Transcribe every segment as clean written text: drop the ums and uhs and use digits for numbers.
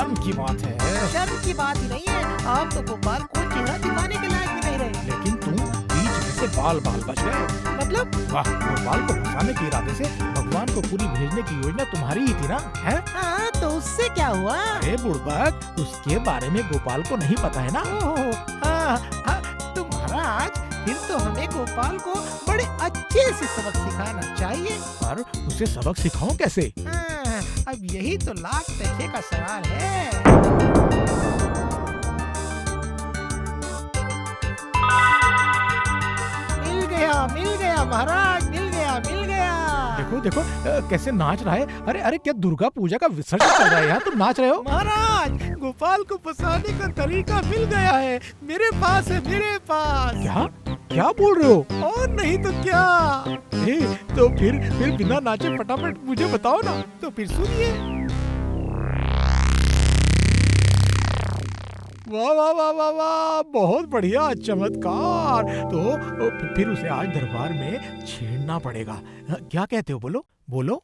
शर्म की बात है। शर्म की बात ही नहीं है, आप तो गोपाल को चेहरा दिखाने के लायक भी नहीं रहे। लेकिन तुम बीच में से बाल बच गए। मतलब? वाह, गोपाल को फंसाने के इरादे से भगवान को पूरी भेजने की योजना तुम्हारी ही थी ना? है? हाँ, तो उससे क्या हुआ? अरे बुड़बक, उसके बारे में गोपाल को नहीं पता है ना? हाँ, तो महाराज फिर तो हमें गोपाल को बड़े अच्छे से सबक सिखाना चाहिए। पर उसे सबक सिखाऊं कैसे? हाँ, अब यही तो लाख टके का सवाल है। मिल गया महाराज, मिल गया। देखो कैसे नाच रहा है। अरे क्या दुर्गा पूजा का विसर्जन चल रहा है यहाँ, तुम नाच रहे हो? महाराज, गोपाल को फंसाने का तरीका मिल गया है, मेरे पास है, मेरे पास। क्या बोल रहे हो? और नहीं तो क्या। तो फिर बिना नाचे फटाफट मुझे बताओ ना। तो फिर सुनिए। वाह वाह वाह वाह वाह, बहुत बढ़िया, चमत्कार। तो फिर उसे आज दरबार में छेड़ना पड़ेगा। क्या कहते हो? बोलो।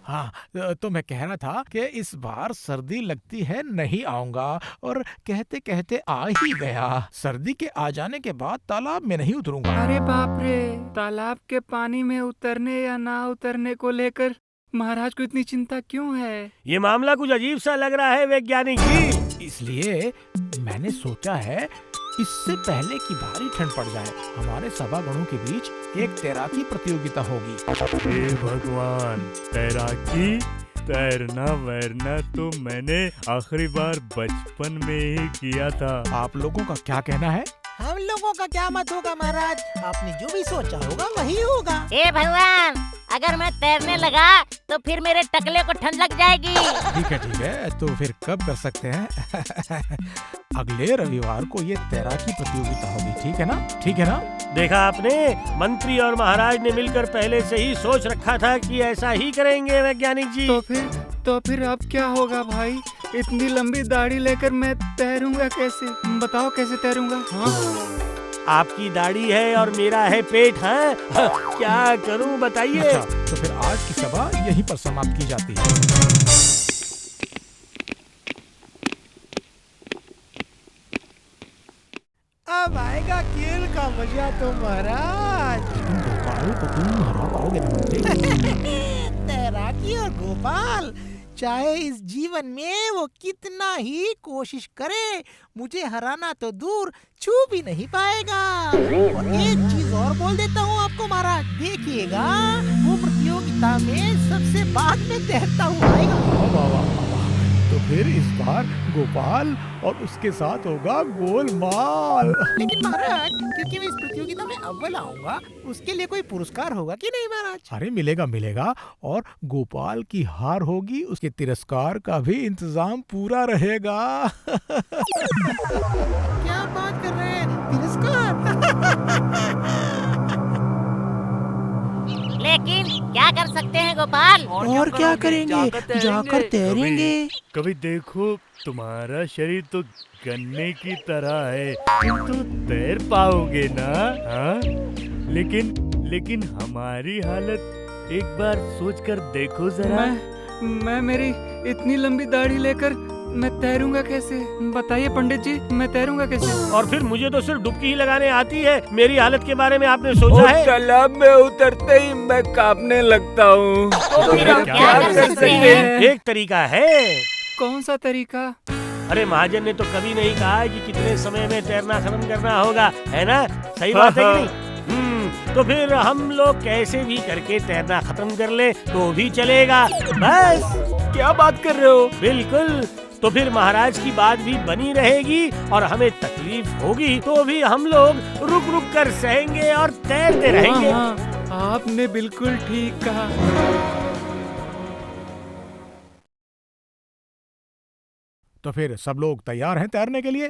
हाँ, तो मैं कह रहा था कि इस बार सर्दी लगती है नहीं आऊंगा, और कहते कहते आ ही गया। सर्दी के आ जाने के बाद तालाब में नहीं उतरूंगा। अरे बाप रे, तालाब के पानी में उतरने या ना उतरने को लेकर महाराज को इतनी चिंता क्यों है? ये मामला कुछ अजीब सा लग रहा है वैज्ञानिक जी। इसलिए मैंने सोचा है, इससे पहले कि भारी ठंड पड़ जाए, हमारे सभागणों के बीच एक तैराकी प्रतियोगिता होगी। हे भगवान, तैराकी? तैरना वैरना तो मैंने आखिरी बार बचपन में ही किया था। आप लोगों का क्या कहना है? हम लोगों का क्या मत होगा महाराज, आपने जो भी सोचा होगा वही होगा। हे भगवान, अगर मैं तैरने लगा तो फिर मेरे टकले को ठंड लग जाएगी। ठीक है, तो फिर कब कर सकते हैं? अगले रविवार को ये तैराकी प्रतियोगिता होगी, ठीक है ना? देखा आपने, मंत्री और महाराज ने मिलकर पहले से ही सोच रखा था कि ऐसा ही करेंगे वैज्ञानिक जी। तो फिर अब क्या होगा भाई? इतनी लंबी दाढ़ी लेकर मैं तैरूंगा कैसे? बताओ कैसे तैरूंगा? हाँ? आपकी दाढ़ी है और मेरा है पेट, है? क्या करूं बताइए? अच्छा, तो फिर आज की सभा यहीं पर समाप्त की जाती है। अब आएगा खेल का मजा तो महाराज। गोपाल को तुम हरा पाओगे ना? तैराकी और गोपाल, चाहे इस जीवन में वो कितना ही कोशिश करे, मुझे हराना तो दूर छू भी नहीं पाएगा। और एक चीज और बोल देता हूँ आपको महाराज, देखिएगा वो प्रतियोगिता में सबसे बाद में तैरता हुआ आएगा। तो फिर इस बार गोपाल और उसके साथ होगा गोलमाल। लेकिन महाराज, क्योंकि मैं इस प्रतियोगिता में अव्वल आऊंगा, उसके लिए कोई पुरस्कार होगा कि नहीं महाराज? अरे मिलेगा, और गोपाल की हार होगी, उसके तिरस्कार का भी इंतजाम पूरा रहेगा। क्या बात कर रहे हैं, तिरस्कार? लेकिन क्या कर सकते हैं गोपाल? और क्या करेंगे, जाकर तैरेंगे। कभी देखो, तुम्हारा शरीर तो गन्ने की तरह है, तुम तो तैर पाओगे ना? हाँ? लेकिन हमारी हालत एक बार सोचकर देखो जरा। मैं मेरी इतनी लंबी दाढ़ी लेकर मैं तैरूंगा कैसे? बताइए पंडित जी, मैं तैरूंगा कैसे? और फिर मुझे तो सिर्फ डुबकी ही लगाने आती है, मेरी हालत के बारे में आपने सोचा है? तालाब में उतरते ही मैं कांपने लगता हूँ। तो फिर हम क्या कर सकते हैं? एक तरीका है। कौन सा तरीका? अरे महाजन ने तो कभी नहीं कहा कि कितने समय में तैरना खत्म करना होगा, है ना? सही बात है कि नहीं? तो फिर हम लोग कैसे भी करके तैरना खत्म कर ले तो भी चलेगा। बस। क्या बात कर रहे हो? बिल्कुल। तो फिर महाराज की बात भी बनी रहेगी और हमें तकलीफ होगी तो भी हम लोग रुक रुक कर सहेंगे और तैरते रहेंगे। हाँ, आपने बिल्कुल ठीक कहा। तो फिर सब लोग तैयार हैं तैरने के लिए?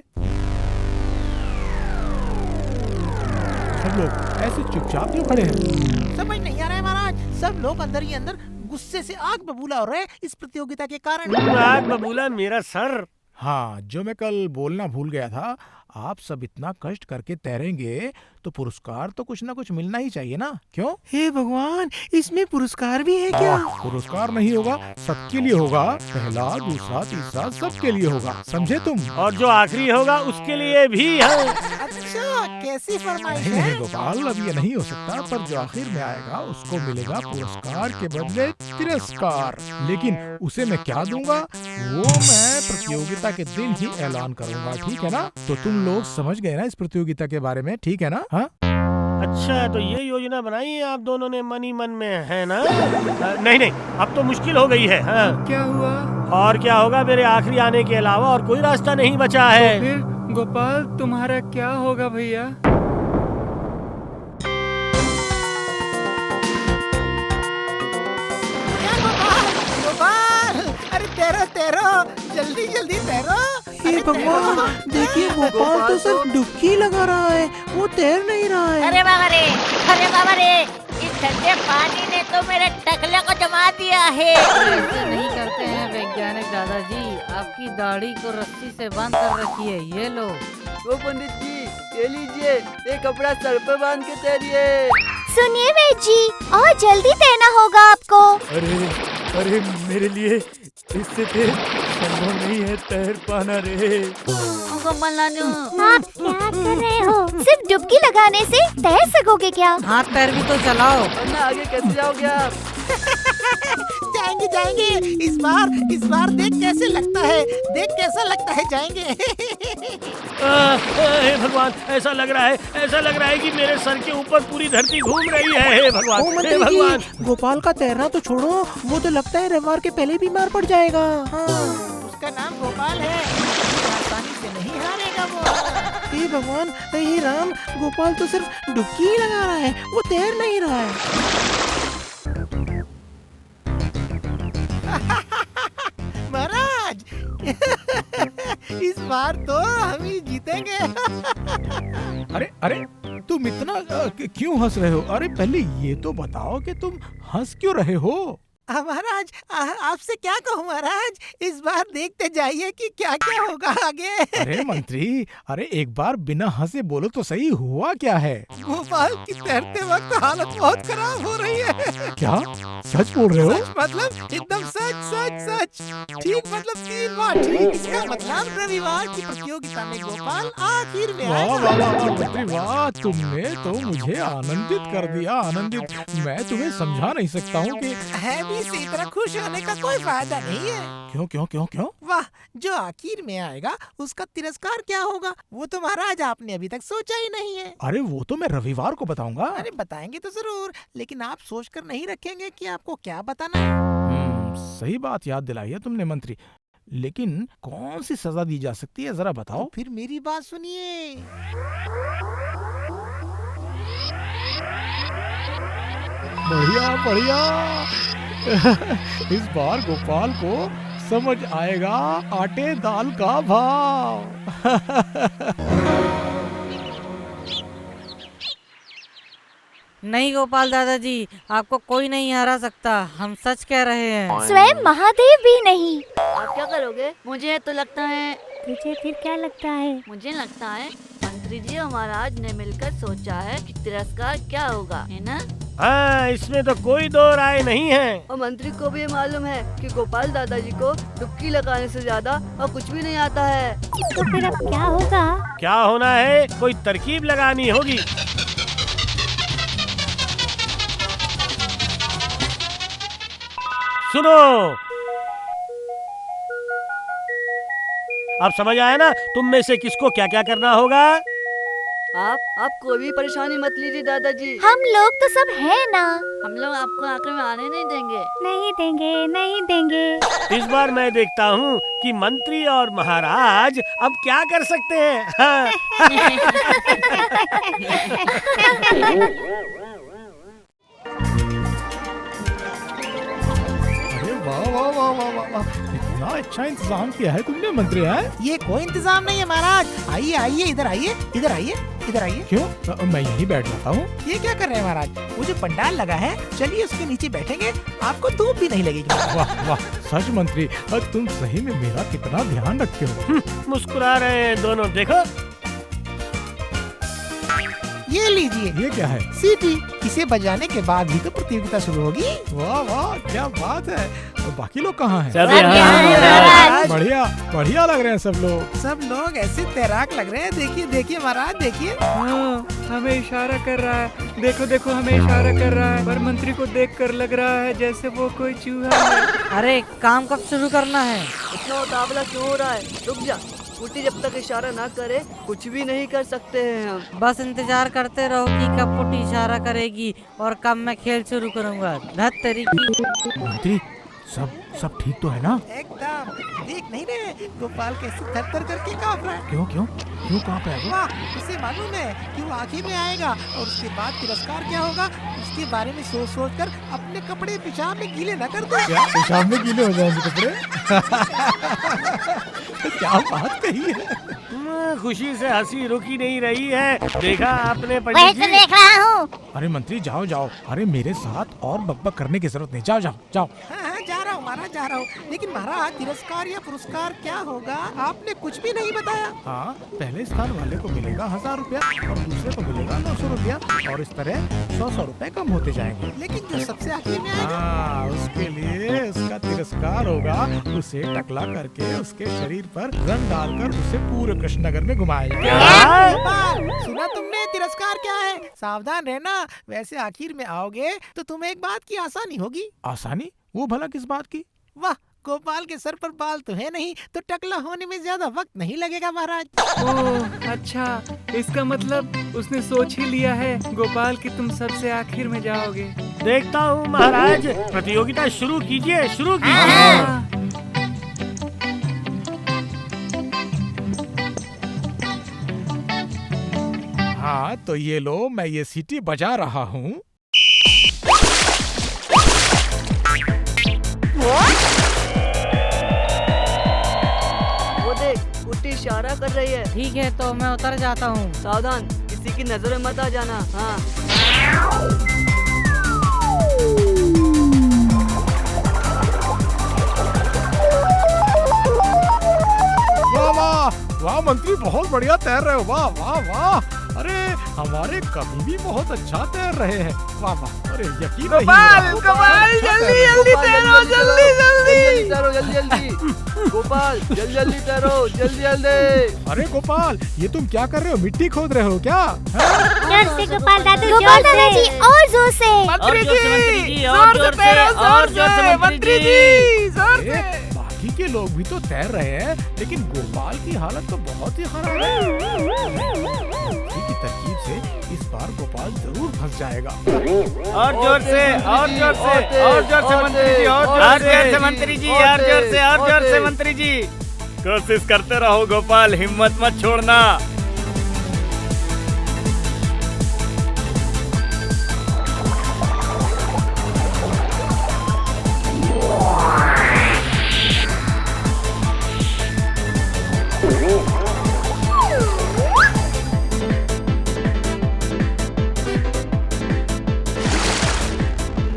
सब लोग ऐसे चुपचाप क्यों खड़े हैं? समझ नहीं आ रहा है महाराज, सब लोग अंदर ही अंदर गुस्से से आग बबूला हो रहे हैं इस प्रतियोगिता के कारण। आग बबूला मेरा सर। हाँ, जो मैं कल बोलना भूल गया था, आप सब इतना कष्ट करके तैरेंगे तो पुरस्कार तो कुछ ना कुछ मिलना ही चाहिए ना, क्यों? हे भगवान, इसमें पुरस्कार भी है क्या? पुरस्कार नहीं होगा, सबके लिए होगा। पहला, दूसरा, तीसरा सबके लिए होगा, समझे तुम? और जो आखिरी होगा उसके लिए भी है। अच्छा, कैसी फरमाइश नहीं है? नहीं गोपाल, अब ये नहीं हो सकता, पर जो आखिर में आएगा उसको मिलेगा पुरस्कार के बदले तिरस्कार। लेकिन उसे मैं क्या दूंगा वो मैं प्रतियोगिता के दिन ही ऐलान करूंगा, ठीक है ना? तो तुम लोग समझ गए ना इस प्रतियोगिता के बारे में, ठीक है ना? हाँ, अच्छा, तो ये योजना बनाई है आप दोनों ने मन ही मन में, है ना? नहीं नहीं, अब तो मुश्किल हो गई है। हाँ। क्या हुआ? और क्या होगा, मेरे आखिरी आने के अलावा और कोई रास्ता नहीं बचा है। फिर गोपाल तुम्हारा क्या होगा भैया? क्या गोपाल? गोपाल, अरे तैरो तैरो, जल्दी जल्दी तैरो। हे भगवान, देखिए गोपाल तो सिर्फ डुबकी लगा रहा है, वो तैर नहीं रहा है। अरे बाबा रे, अरे बाबा रे, इस ठंडे पानी ने तो मेरे टकले को जमा दिया है। ऐसे नहीं करते हैं वैज्ञानिक दादाजी, आपकी दाढ़ी को रस्सी से बांध कर रखिए। ये लो। ओ पंडित जी, ये लीजिए, ये कपड़ा सर पे बांध के तैरिए। सुनिए वैद्य जी, और जल्दी तैरना होगा आपको। अरे अरे मेरे लिए इससे तेज संभव नहीं है तैर पाना रे। गोपाल नानू, आप क्या कर रहे हो? सिर्फ डुबकी लगाने से तैर सकोगे क्या? हाथ पैर भी तो चलाओ। वरना आगे कैसे जाओगे आप? जाएंगे जाएंगे, इस बार देख कैसे लगता है, देख कैसा लगता है, जाएंगे। हे भगवान, ऐसा लग रहा है कि मेरे सर के ऊपर पूरी धरती घूम रही है। हे ओ भगवान, हे मंत्री भगवान। जी, गोपाल का तैरना तो छोड़ो, वो तो लगता है रविवार के पहले बीमार पड़ जाएगा। हाँ। उसका नाम गोपाल है, आसानी से नहीं हारेगा वो। हे भगवान, हे राम, गोपाल तो सिर्फ डुबकी ही लगा रहा है, वो तैर नहीं रहा है। महाराज, इस बार तो हम ही जीतेंगे। अरे अरे तुम इतना क्यों हंस रहे हो? अरे पहले ये तो बताओ कि तुम हंस क्यों रहे हो? महाराज, आपसे क्या कहूँ महाराज, इस बार देखते जाइए कि क्या क्या होगा आगे। अरे मंत्री, अरे एक बार बिना हंसे बोलो तो सही, हुआ क्या है? गोपाल की तैरते वक्त हालत बहुत खराब हो रही है। क्या सच बोल रहे हो? सच मतलब एकदम सच सच सच, ठीक मतलब 3 बार ठीक। इसका मतलब रविवार की प्रतियोगिता में गोपाल आखिर में वाह आएगा। वाह वाह मंत्री वाह, तुमने तो मुझे आनंदित कर दिया, आनंदित। मैं तुम्हें समझा नहीं सकता हूँ कि है भी इसी तरह खुश होने का कोई फायदा नहीं है। क्यों क्यों क्यों क्यों? वाह, जो आखिर में आएगा उसका तिरस्कार क्या होगा, वो तो महाराज आपने अभी तक सोचा ही नहीं है। अरे वो तो मैं रविवार को बताऊंगा। अरे बताएंगे तो जरूर, लेकिन आप सोचकर नहीं रखेंगे कि आपको क्या बताना है। सही बात याद दिलाई है तुमने मंत्री, लेकिन कौन सी सजा दी जा सकती है जरा बताओ। तो फिर मेरी बात सुनिए। बढ़िया बढ़िया। इस बार गोपाल को समझ आएगा आटे दाल का भाव। नहीं गोपाल दादाजी, आपको कोई नहीं हरा सकता, हम सच कह रहे हैं। स्वयं महादेव भी नहीं। आप क्या करोगे? मुझे तो लगता है, तुझे फिर क्या लगता है? मुझे लगता है मंत्री जी और महाराज ने मिलकर सोचा है कि तिरस्कार क्या होगा, है ना? हाँ, इसमें तो कोई दो राय नहीं है। और मंत्री को भी मालूम है कि गोपाल दादाजी को डुबकी लगाने से ज्यादा और कुछ भी नहीं आता है। तो फिर अब क्या होगा? क्या होना है, कोई तरकीब लगानी होगी। सुनो, अब समझ आया ना तुम में से किसको क्या क्या करना होगा? आप कोई भी परेशानी मत लीजिए दादाजी। हम लोग तो सब हैं ना। हम लोग आपको आखिर में आने नहीं देंगे। नहीं देंगे, नहीं देंगे। इस बार मैं देखता हूँ कि मंत्री और महाराज अब क्या कर सकते हैं। हाँ। अरे वाह वाह वाह वाह वाह वाह, इतना अच्छा इंतजाम किया है तुमने मंत्री है। ये कोई इंतजाम नहीं है महाराज। आइए आइए, इधर आइए, इधर आइए, इधर आइए। क्यों? मैं यहीं बैठ जाता हूँ। ये क्या कर रहे हैं महाराज? वो जो पंडाल लगा है, चलिए उसके नीचे बैठेंगे, आपको धूप भी नहीं लगेगी। वाह वाह, सच मंत्री, तुम सही में मेरा कितना ध्यान रखते हो। मुस्कुरा रहे हैं दोनों, देखो। ये लीजिए। ये क्या है? सीटी। इसे बजाने के बाद ही तो प्रतियोगिता शुरू होगी। वाह वाह, क्या बात है। तो बाकी लोग कहाँ हैं? सब महाराज। बढ़िया बढ़िया लग रहे हैं सब लोग। सब लोग ऐसे तैराक लग रहे हैं। देखिए देखिए महाराज, देखिए। हाँ, हमें इशारा कर रहा है। देखो देखो, हमें इशारा कर रहा है। पर मंत्री को देखकर लग रहा है जैसे वो कोई चूहा है। अरे काम कब शुरू करना है? इतना उतावला क्यों हो रहा है? रुक जा। पुटी जब तक इशारा ना करे कुछ भी नहीं कर सकते हैं हम। बस इंतजार करते रहो कि कब पुटी इशारा करेगी और कब मैं खेल शुरू करूंगा। धत तरीकी। मंत्री, सब ठीक तो है ना? एकदम। देख नहीं रहे गोपाल कैसे थर-थर करके कांप रहा है। क्यों कांप रहा है? वाह, उसे मालूम है कि वो आखिर में आएगा और उसके बाद तिरस्कार क्या होगा। उसके बारे में सोच कर अपने कपड़े पेशाब में गीले न कर दे। क्या पेशाब में गीले हो जाएंगे कपड़े? क्या बात कही है। खुशी से हंसी रुकी नहीं रही है। देखा आपने वही पंडित तो जी? देख रहा हूँ। अरे मंत्री, जाओ। अरे मेरे साथ और बकबक करने की जरूरत नहीं। जाओ। हाँ, जा रहा हूँ महाराज, जा रहा हूँ। लेकिन महाराज, तिरस्कार या पुरस्कार क्या होगा आपने कुछ भी नहीं बताया। हाँ, पहले स्थान वाले को मिलेगा 1000 रुपया और दूसरे को मिलेगा 900 रुपया और इस तरह 100 रुपए कम होते जाएंगे। लेकिन जो सबसे आखिर में आएगा, हाँ, उसके लिए उसका तिरस्कार होगा। उसे टकला करके उसके शरीर पर रंग डालकर उसे पूरे कृष्णनगर में घुमाएगा। गोपाल, सुना तुमने तिरस्कार क्या है? सावधान रहना। वैसे आखिर में आओगे तो तुम्हें एक बात की आसानी होगी। आसानी? वो भला किस बात की? वाह, गोपाल के सर पर बाल तो है नहीं, तो टकला होने में ज्यादा वक्त नहीं लगेगा महाराज। ओह अच्छा, इसका मतलब उसने सोच ही लिया है गोपाल कि तुम सबसे आखिर में जाओगे। देखता हूँ महाराज। प्रतियोगिता शुरू कीजिए। हाँ। हाँ, तो ये लो, मैं ये सीटी बजा रहा हूँ। वो देख, पुटी इशारा कर रही है। ठीक है, तो मैं उतर जाता हूँ। सावधान, किसी की नजर में मत आ जाना। हाँ। वाह मंत्री, बहुत बढ़िया तैर रहे हो। वाह। अरे हमारे कवि भी बहुत अच्छा तैर रहे हैं। वाह। अरे यकीन नहीं हो रहा। गोपाल, जल्दी तैरो, जल्दी। गोपाल, जल्दी तैरो, जल्दी। अरे गोपाल, ये तुम क्या कर रहे हो? मिट्टी खोद रहे हो क्या? जोर से गोपाल दादाजी, और जोर से। मंत्री जी, जोर से तैरो, जोर से मंत्री जी, जोर से। बाकी के लोग भी तो तैर रहे हैं, लेकिन गोपाल की हालत तो बहुत ही खराब है। की तरकीब से इस बार गोपाल जरूर फंस जाएगा। और जोर से मंत्री जी, और जोर से मंत्री जी, और जोर से मंत्री जी। कोशिश करते रहो गोपाल, हिम्मत मत छोड़ना।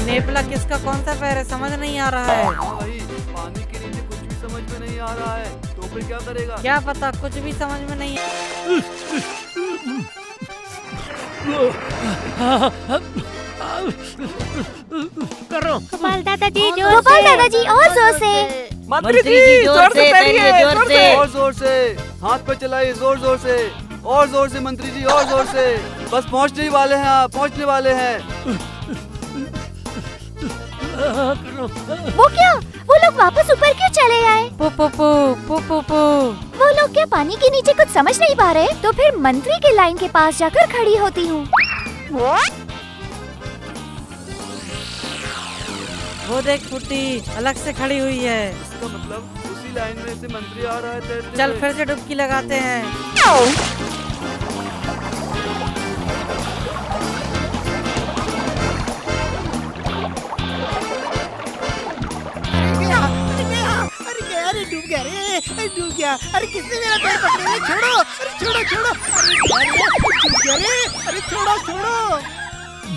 नेपला किसका कौन सा पैर है समझ नहीं आ रहा है। भाई, पानी के नीचे कुछ भी समझ में नहीं आ रहा है, तो फिर क्या करेगा? क्या पता, कुछ भी समझ में नहीं। गोपाल दादाजी, और जोर से। मंत्री जी, जोर से तैरिए, जोर से। हाथ पे चलाइए, जोर से। और जोर से मंत्री जी, और जोर से। बस पहुंचने ही वाले हैं आप, पहुंचने वाले हैं। वो क्या? वो लोग वापस ऊपर क्यों चले आए? पो। वो लोग क्या पानी के नीचे कुछ समझ नहीं पा रहे? तो फिर मंत्री के लाइन के पास जाकर खड़ी होती हूँ। वो देख पुटी अलग से खड़ी हुई है। इसका मतलब उसी लाइन में से मंत्री आ रहा है तैरते चल हुए। फिर से डुबकी लगाते हैं। अरे डूब गया। अरे किसने मेरा पैर पकड़ा? छोड़ो। अरे छोड़ो।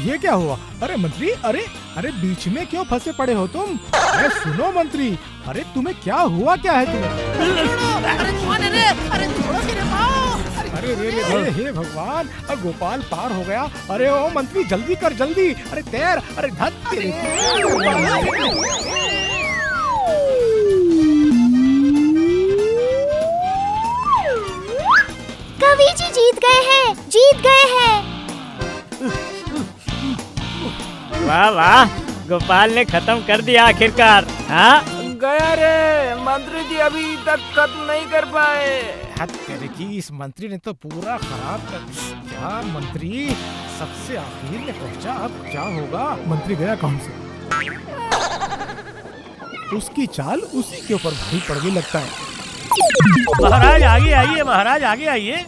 ये क्या हुआ? अरे मंत्री, अरे बीच में क्यों फंसे पड़े हो तुम? अरे सुनो मंत्री, अरे तुम्हें क्या हुआ? क्या है तुम्हें? अरे छोड़ो मेरे पाँव। अरे रे रे रे, हे भगवान, अब गोपाल पार हो गया। अरे ओ मंत्री जल्दी कर जल्दी, अरे तैर, अरे धत तेरे की। कवि जी जीत गए हैं, जीत गए हैं। वाह वाह, गोपाल ने खत्म कर दिया आखिरकार। हाँ गया रे, मंत्री जी अभी तक खत्म नहीं कर पाए। धत तेरे की, इस मंत्री ने तो पूरा खराब कर। क्या मंत्री सबसे आखिर में पहुंचा, अब क्या होगा? मंत्री गया कौन से? उसकी चाल उसी के ऊपर भारी पड़ गई लगता है। महाराज आगे आइए, महाराज आगे आइए।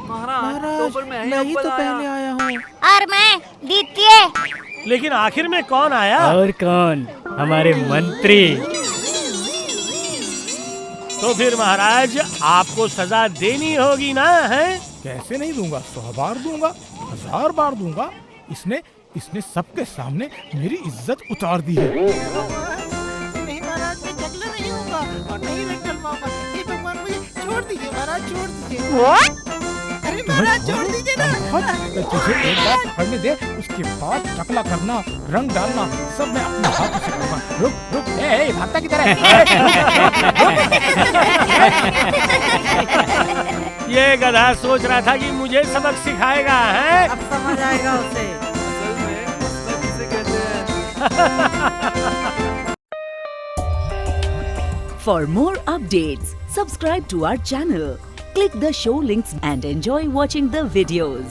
महाराज मैं ही तो पहले आया हूँ। और मैं द्वितीय। लेकिन आखिर में कौन आया? और कौन? हमारे मंत्री। तो फिर महाराज आपको सजा देनी होगी ना, है? कैसे नहीं दूंगा, 100 बार दूंगा, 1000 बार दूंगा। इसने सबके सामने मेरी इज्जत उतार दी है। नहीं महाराज, मैं जंगल नहीं होगा और नहीं निकल पाऊंगा। ये भगवान मुझे छोड़ दीजिए महाराज, छोड़ दीजिए। अरे महाराज छोड़ दीजिए ना। तुझे एक बार पढ़ने दे, उसके बाद टकला करना, रंग डालना सब मैं अपने हाथ से करूंगा। रुक रुक, ए भागता किधर है? ये गधा सोच रहा था कि मुझे सबक सिखाएगा, है? अब समझ आएगा उसे। असल में मसला किसे कहते हैं? For more updates, subscribe to our channel, click the show links and enjoy watching the videos.